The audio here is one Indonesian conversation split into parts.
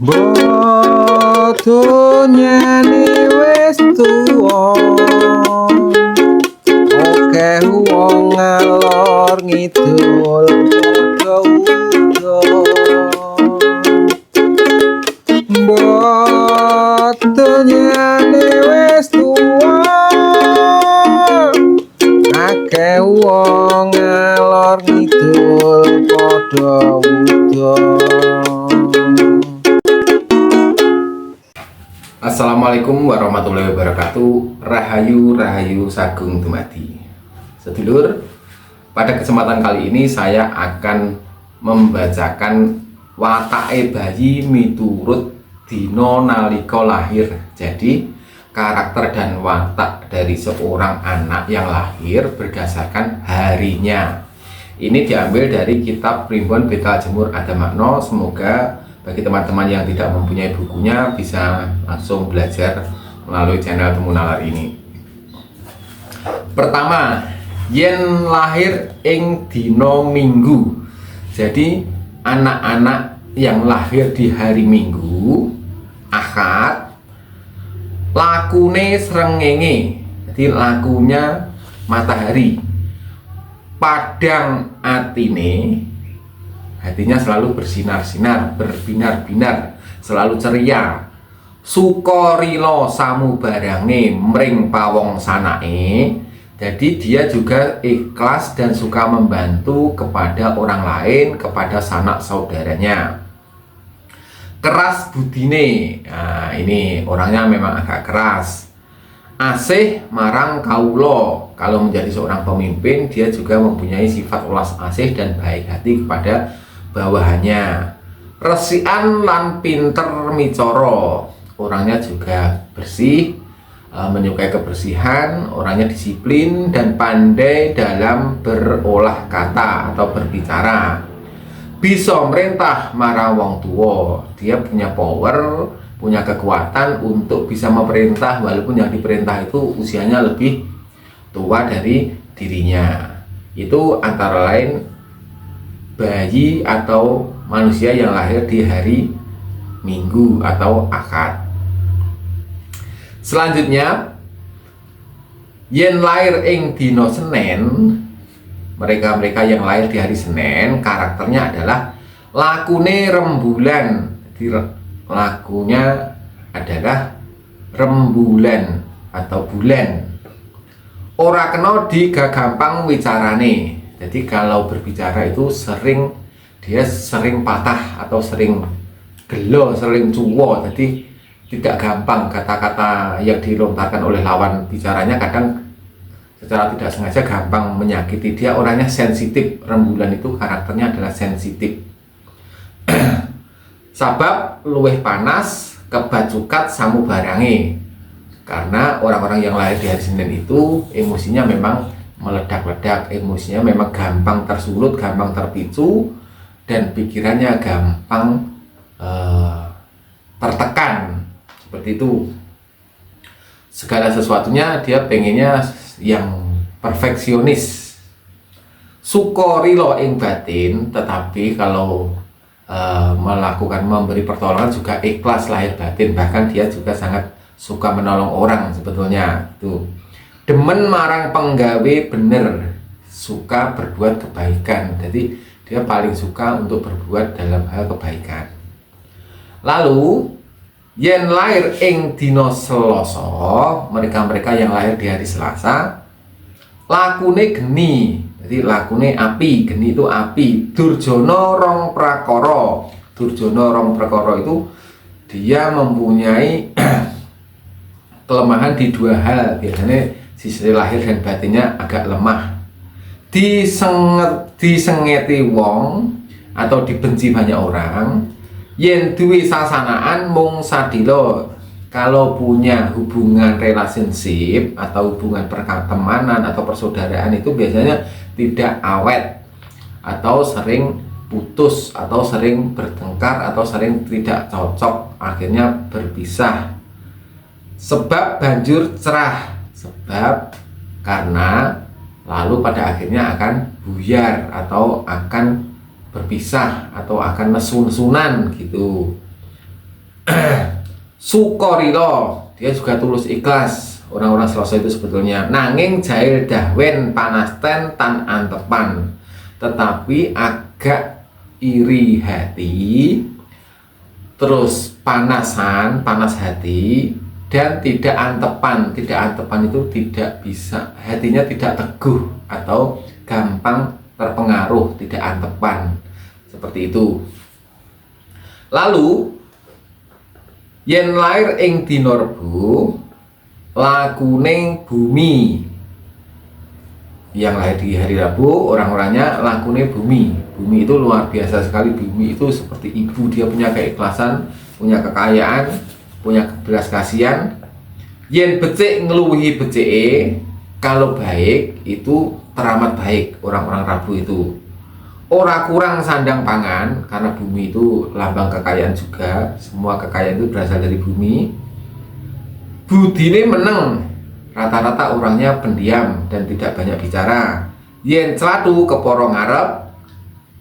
Bodohnya nih wis tuwa, akeh wong ngalor ngidul padha udan. Bodohnya nih wis tuwa, akeh wong ngalor ngidul padha udan. Assalamualaikum warahmatullahi wabarakatuh. Rahayu sagung dumadi. Sedulur, pada kesempatan kali ini saya akan membacakan watake bayi miturut dina nalika lahir. Jadi, karakter dan watak dari seorang anak yang lahir berdasarkan harinya. Ini diambil dari kitab Primbon Bekal Jemur Ada Makna. Semoga bagi teman-teman yang tidak mempunyai bukunya bisa langsung belajar melalui channel Temu Nalar ini. Pertama, yen lahir ing dina Minggu. Jadi anak-anak yang lahir di hari Minggu, Ahad, lakune srengenge. Jadi lakunya matahari. Padang atine, hatinya selalu bersinar-sinar, berbinar-binar, selalu ceria. Sukorilo samubarange mring pawong sanae. Jadi dia juga ikhlas dan suka membantu kepada orang lain, kepada sanak saudaranya. Keras budine, nah ini orangnya memang agak keras. Asih marang kaulo, kalau menjadi seorang pemimpin dia juga mempunyai sifat ulas asih dan baik hati kepada bawahannya. Resian lan pinter micoro, orangnya juga bersih, menyukai kebersihan, orangnya disiplin dan pandai dalam berolah kata atau berbicara. Bisa merintah marang wong tua, dia punya power, punya kekuatan untuk bisa memerintah walaupun yang diperintah itu usianya lebih tua dari dirinya. Itu antara lain bayi atau manusia yang lahir di hari Minggu atau Ahad. Selanjutnya, yen lahir ing dina Senin, mereka-mereka yang lahir di hari Senin karakternya adalah lakune rembulan. Lakunya adalah rembulan atau bulan. Ora kena digagampang wicarane. Jadi kalau berbicara itu dia sering patah atau sering gelo, sering cuwo. Jadi tidak gampang, kata-kata yang dilontarkan oleh lawan bicaranya kadang secara tidak sengaja gampang menyakiti. Dia orangnya sensitif. Rembulan itu karakternya adalah sensitif. Sabab luweh panas kebacukat samu barange. Karena orang-orang yang lahir di hari Senin itu emosinya memang meledak-ledak, emosinya memang gampang tersulut, gampang terpicu, dan pikirannya gampang tertekan. Seperti itu. Segala sesuatunya dia pengennya yang perfeksionis. Sukorilo ing batin, tetapi kalau melakukan memberi pertolongan juga ikhlas lahir batin, bahkan dia juga sangat suka menolong orang sebetulnya. Itu demen marang penggawe bener, suka berbuat kebaikan. Jadi dia paling suka untuk berbuat dalam hal kebaikan. Lalu yen lahir ing dina Selasa, mereka-mereka yang lahir di hari Selasa, lakune geni. Jadi lakune api, geni itu api. Durjana rong prakara. Durjana rong prakara itu dia mempunyai kelemahan di dua hal. Biasanya sisi lahir dan batinnya agak lemah. Disengeti wong atau dibenci banyak orang. Yen duwe sasanaan mung sadilo. Kalau punya hubungan relationship atau hubungan pertemanan atau persaudaraan itu biasanya tidak awet, atau sering putus, atau sering bertengkar, atau sering tidak cocok, akhirnya berpisah. Sebab banjur cerah, sebab karena lalu pada akhirnya akan buyar atau akan berpisah atau akan nesun-nesunan gitu. Sukorilo, dia juga tulus ikhlas. Orang-orang Selasa itu sebetulnya nanging jail dahwen panasten tan antepan, tetapi agak iri hati, terus panas hati, dan tidak antepan. Tidak antepan itu tidak bisa, hatinya tidak teguh atau gampang terpengaruh, tidak antepan, seperti itu. Lalu yen lair ing dina Rebo, lakune bumi. Yang lahir di hari Rabu, orang-orangnya lakune bumi. Bumi itu luar biasa sekali. Bumi itu seperti ibu, dia punya keikhlasan, punya kekayaan, punya belas kasihan. Yen becik ngeluhi becike, kalau baik itu teramat baik. Orang-orang Rabu itu ora kurang sandang pangan, karena bumi itu lambang kekayaan juga. Semua kekayaan itu berasal dari bumi. Budine meneng, rata-rata orangnya pendiam dan tidak banyak bicara. Yen celatu keporo ngarep,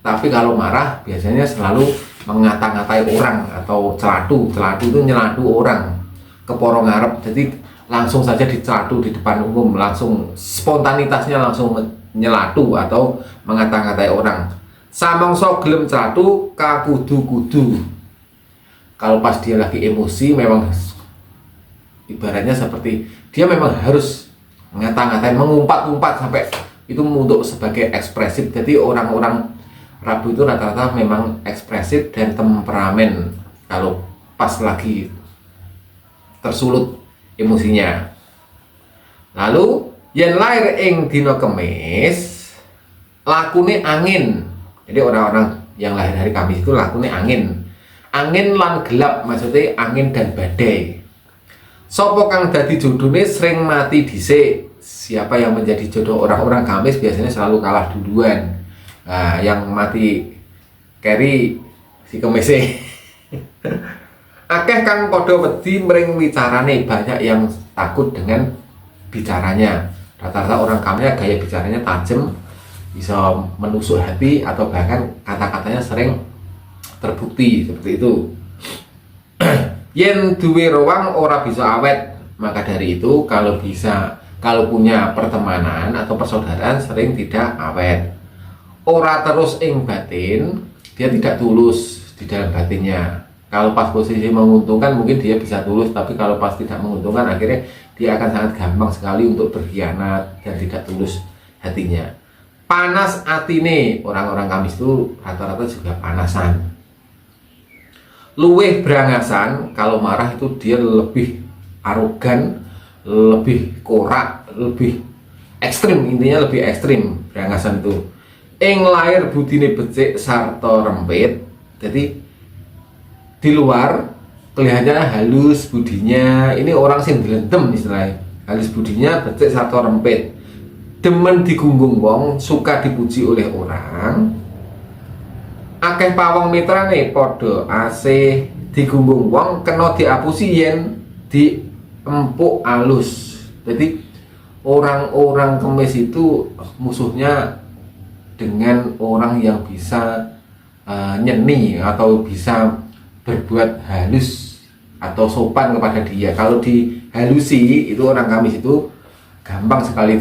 tapi kalau marah biasanya selalu mengata-ngatai orang atau celatu. Celatu itu nyelatu orang. Keporo ngarep, jadi langsung saja dicelatu di depan umum, langsung spontanitasnya langsung nyelatu atau mengata-ngatai orang. Samangsa gelem celatu kakudu-kudu. Kalau pas dia lagi emosi, memang ibaratnya seperti dia memang harus ngata-ngatain, mengumpat-umpat sampai itu untuk sebagai ekspresif. Jadi orang-orang Rabu itu rata-rata memang ekspresif dan temperamen kalau pas lagi tersulut emosinya. Lalu yen lair ing dina Kemis, lakune angin. Jadi orang-orang yang lahir hari Kamis itu lakune angin. Angin lan gelap, maksudnya angin dan badai. Sopo kang dadi jodone sering mati dhisik. Siapa yang menjadi jodoh orang-orang Kamis biasanya selalu kalah duluan. Nah, yang mati keri si Kemis. Akeh kang padha wedi mring wicarane, banyak yang takut dengan bicaranya. Rata-rata orang Kamis gaya bicaranya tajam, bisa menusuk hati, atau bahkan kata-katanya sering terbukti seperti itu. Yen duwe rowang ora bisa awet, maka dari itu kalau punya pertemanan atau persaudaraan sering tidak awet. Ora terus ing batin, dia tidak tulus di dalam batinnya. Kalau pas posisi menguntungkan mungkin dia bisa tulus, tapi kalau pas tidak menguntungkan akhirnya dia akan sangat gampang sekali untuk berkhianat dan tidak tulus hatinya. Panas atine, orang-orang Kamis itu rata-rata juga panasan. Luweh berangasan, kalau marah itu dia lebih arogan, lebih korak, lebih ekstrim, intinya lebih ekstrim berangasan itu. Ing lair budine becik sarta rempit, jadi di luar kelihatannya halus budinya, ini orang sing dilendem istilahnya, halus budinya, becik sarta rempit, demen digunggung wong, suka dipuji oleh orang. Akeh pawong mitrane padha asih digunggung wong, kena diapusi yen diempuk alus. Jadi orang-orang Kemis itu musuhnya dengan orang yang bisa nyeni atau bisa berbuat halus atau sopan kepada dia. Kalau dihalusi itu orang Kamis itu gampang sekali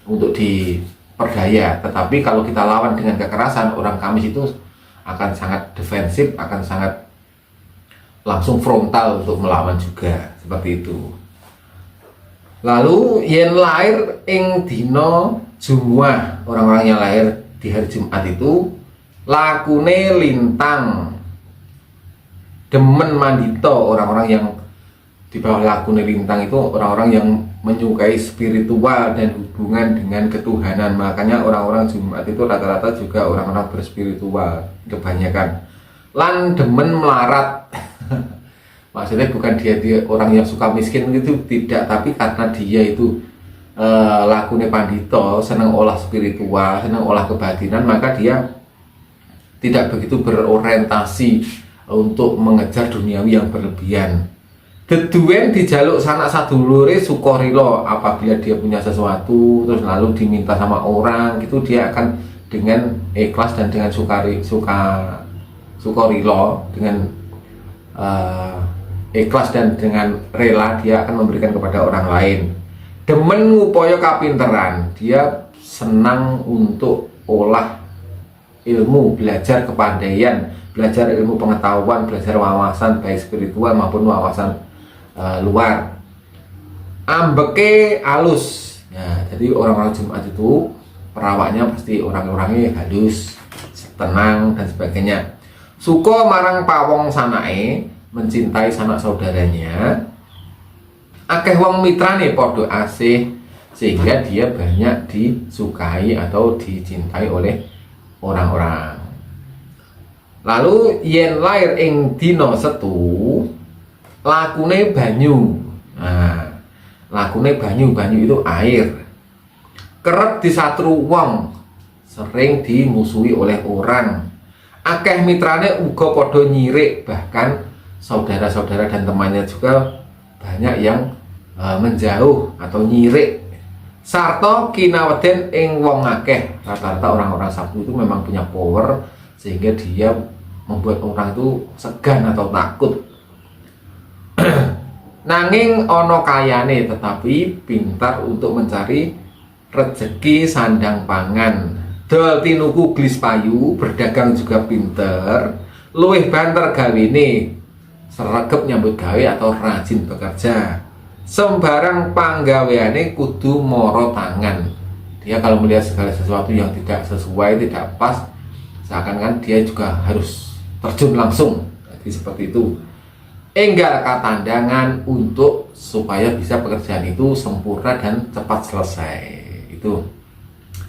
untuk diperdaya. Tetapi kalau kita lawan dengan kekerasan, orang Kamis itu akan sangat defensif, akan sangat langsung frontal untuk melawan juga, seperti itu. Lalu yen lahir ing dina Jumuah, orang-orang yang lahir di hari Jumat itu lakune lintang, demen mandito. Orang-orang yang di bawah lakune lintang itu orang-orang yang menyukai spiritual dan hubungan dengan ketuhanan. Makanya orang-orang Jumat itu rata-rata juga orang-orang berspiritual kebanyakan. Lan demen melarat. Maksudnya bukan dia orang yang suka miskin itu, tidak, tapi karena dia itu lakune pandito, senang olah spiritual, senang olah kebatinan, maka dia tidak begitu berorientasi untuk mengejar duniawi yang berlebihan. Deduwen dijaluk sanak sadulure sukorilo, apabila dia punya sesuatu terus lalu diminta sama orang gitu, dia akan dengan ikhlas dan dengan sukorilo, dengan ikhlas dan dengan rela dia akan memberikan kepada orang lain. Demen ngupaya kapinteran, dia senang untuk olah ilmu, belajar kepandaian, belajar ilmu pengetahuan, belajar wawasan baik spiritual maupun wawasan luar. Ambeke halus. Ya, jadi orang-orang Jumat itu perawaknya pasti orang-orangnya halus, tenang dan sebagainya. Suko marang pawong sanae, mencintai sanak saudaranya. Akeh wong mitrane podo asih, sehingga dia banyak disukai atau dicintai oleh orang-orang. Lalu yen lair ing dina Setu, lakune banyu. Nah, lakune banyu itu air. Kerep disatru wong, sering dimusuhi oleh orang. Akeh mitrane uga podo nyirik, bahkan saudara-saudara dan temannya juga banyak yang menjauh atau nyirik. Sarto kinaweden ing wong akeh. Rata-rata orang-orang Sabtu itu memang punya power, sehingga dia membuat orang itu segan atau takut. Nanging ono kayane, tetapi pintar untuk mencari rezeki sandang pangan. Dol tinuku glis payu, berdagang juga pinter. Luwih banter gawene, sregep nyambut gawe atau rajin bekerja. Sembarang panggaweane kudu moro tangan. Dia kalau melihat segala sesuatu yang tidak sesuai, tidak pas, seakan-akan dia juga harus terjun langsung. Jadi seperti itu. Enggal katandangan untuk supaya bisa pekerjaan itu sempurna dan cepat selesai. Itu.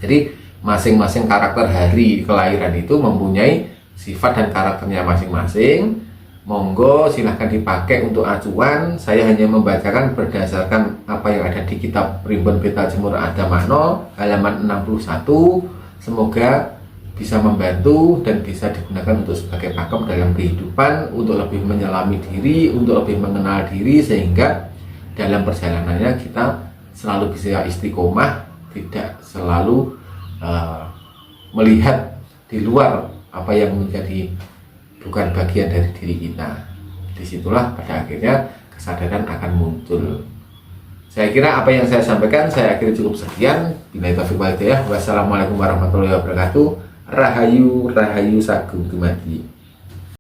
Jadi masing-masing karakter hari kelahiran itu mempunyai sifat dan karakternya masing-masing. Monggo silahkan dipakai untuk acuan. Saya hanya membacakan berdasarkan apa yang ada di kitab Primbon Beta Jemur Adamano halaman 61. Semoga bisa membantu dan bisa digunakan untuk sebagai pakem dalam kehidupan, untuk lebih menyelami diri, untuk lebih mengenal diri, sehingga dalam perjalanannya kita selalu bisa istiqomah, tidak selalu melihat di luar apa yang menjadi bukan bagian dari diri kita. Disitulah pada akhirnya kesadaran akan muncul. Saya kira apa yang saya sampaikan saya akhiri cukup sekian. Billahi taufiq wal hidayah. Wassalamualaikum warahmatullahi wabarakatuh. Rahayu Rahayu Sagung Dumadi.